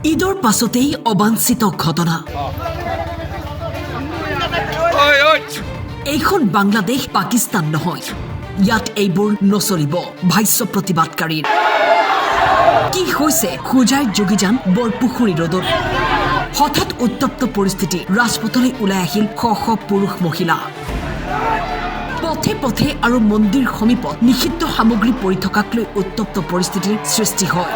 ঈদৰ পাছতেই অবাঞ্ছিত ঘটনা। এইখন বাংলাদেশ পাকিস্তান নহয়, ইয়াত এইবোৰ নচলিব। ভাষ্য প্ৰতিবাদকাৰীৰ কি হৈছে? হোজাইৰ যোগীজান বৰপুখুৰী ৰোডত হঠাৎ উত্তপ্ত পৰিস্থিতি। ৰাজপথলৈ ওলাই আহিল শ শ পুৰুষ মহিলা। পথে পথে আৰু মন্দিৰ সমীপত নিষিদ্ধ সামগ্ৰী পৰি থকাক লৈ উত্তপ্ত পৰিস্থিতিৰ সৃষ্টি হয়।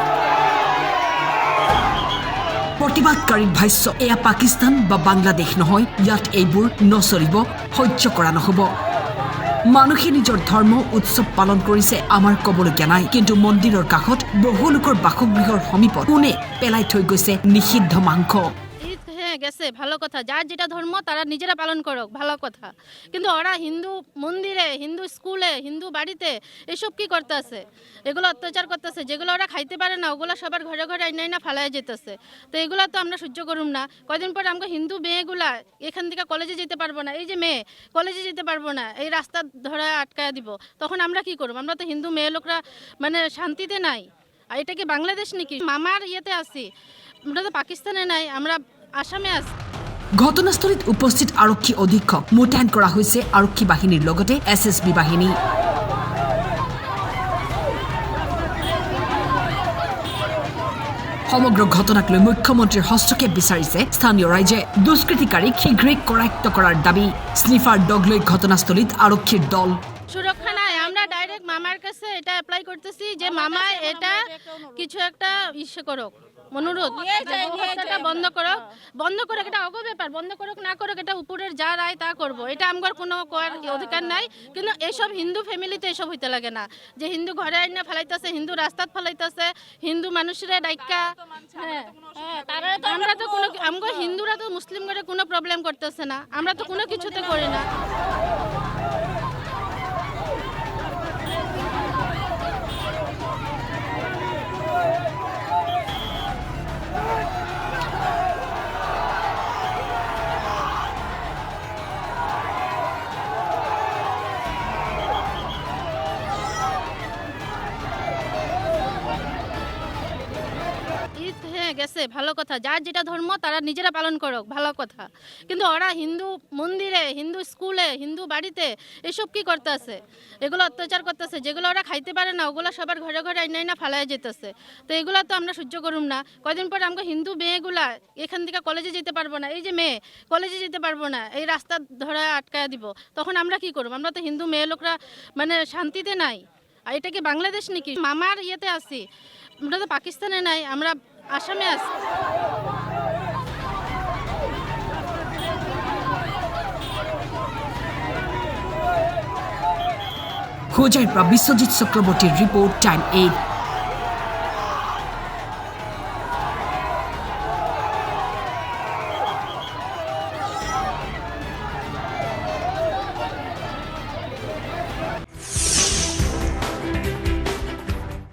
প্ৰতিবাদকাৰীৰ ভাষ্য, এয়া পাকিস্তান বা বাংলাদেশ নহয়, ইয়াত এইবোৰ নচলিব, সহ্য কৰা নহ'ব। মানুহে নিজৰ ধৰ্ম উৎসৱ পালন কৰিছে, আমাৰ ক'বলগীয়া নাই। কিন্তু মন্দিৰৰ কাষত বহু লোকৰ বাসগৃহৰ সমীপত কোনে পেলাই থৈ গৈছে নিষিদ্ধ মাংস। গেছে ভালো কথা, যার যেটা ধর্ম তারা নিজেরা পালন করুক, ভালো কথা। কিন্তু ওরা হিন্দু মন্দিরে, হিন্দু স্কুলে, হিন্দু বাড়িতে এসব কি করতেছে? এগুলো অত্যাচার করতেছে। যেগুলো ওরা খাইতে পারে না ওগুলো সবার ঘরে ঘরে আইনা ফালাই যেতেছে। তো এগুলো তো আমরা সহ্য করুম না। কয়দিন পর আমাকে হিন্দু মেয়েগুলা এখান থেকে কলেজে যেতে পারবো না। এই যে মেয়ে কলেজে যেতে পারবো না, এই রাস্তা ধরে আটকায় দিব। তখন আমরা কি করব? আমরা তো হিন্দু মেয়ে লোকরা মানে শান্তিতে নাই। আর এটা কি বাংলাদেশ নাকি? মামার ইয়েতে আছি, আমরা তো পাকিস্তানে নাই, আমরা আসামে আছে। ঘটনাস্থলীত উপস্থিত আৰক্ষী অধীক্ষক মোতায়েন কৰা হৈছে আৰক্ষী বাহিনীৰ লগতে SSB বাহিনী। সমগ্ৰ ঘটনাক লৈ মুখ্যমন্ত্ৰীৰ হস্তক্ষেপ বিচাৰিছে স্থানীয় ৰাইজে। দুষ্কৃতিকাৰীক শীঘ্ৰেই কৰায়ত্ব কৰাৰ দাবী। স্নিফাৰ ডগ লৈ ঘটনাস্থলীত আৰক্ষীৰ দল। সুরক্ষা নাই, আমরা ডাইরেক্ট মামার কাছে এটা অ্যাপ্লাই করতেছি যে মামা এটা কিছু একটা ইসে করুক, অনুরোধ হত্যাটা বন্ধ করুক, বন্ধ করুক। এটা অগ ব্যাপার, বন্ধ করুক না করুক এটা উপরের যা রায় তা করবো, এটা আমার কোনো করার অধিকার নাই। কিন্তু এসব হিন্দু ফ্যামিলিতে এসব হইতে লাগে না, যে হিন্দু ঘরে আইনা ফেলাইতেছে, হিন্দু রাস্তাত ফেলাইতেছে, হিন্দু মানুষের ডাইকা। আমরা তো কোনো, আমাকে হিন্দুরা তো মুসলিম করে কোনো প্রবলেম করতেছে না, আমরা তো কোনো কিছুতে করি না। গেছে ভালো কথা, যার যেটা ধর্ম তারা নিজেরা পালন করুক, ভালো কথা। কিন্তু ওরা হিন্দু মন্দিরে, হিন্দু স্কুলে, হিন্দু বাড়িতে এসব কি করতেছে? এগুলো অত্যাচার করতেছে। যেগুলো ওরা খাইতে পারে না ওগুলো সবার ঘরে ঘরে আইনা ফালাই যেতেছে। তো এগুলো তো আমরা সহ্য করুম না। কয়দিন পর আমাকে হিন্দু মেয়েগুলা এখান থেকে কলেজে যেতে পারবো না। এই যে মেয়ে কলেজে যেতে পারবো না, এই রাস্তা ধরে আটকায় দিব। তখন আমরা কি করব? আমরা তো হিন্দু মেয়ে লোকরা মানে শান্তিতে নাই। আর এটা কি বাংলাদেশ নাকি? মামার ইয়েতে আছি, আমরা তো পাকিস্তানে নাই, আমরা আসামে আছে। হোজাইৰ পৰা বিশ্বজিৎ চক্ৰৱৰ্তীৰ ৰিপৰ্ট, টাইম 8।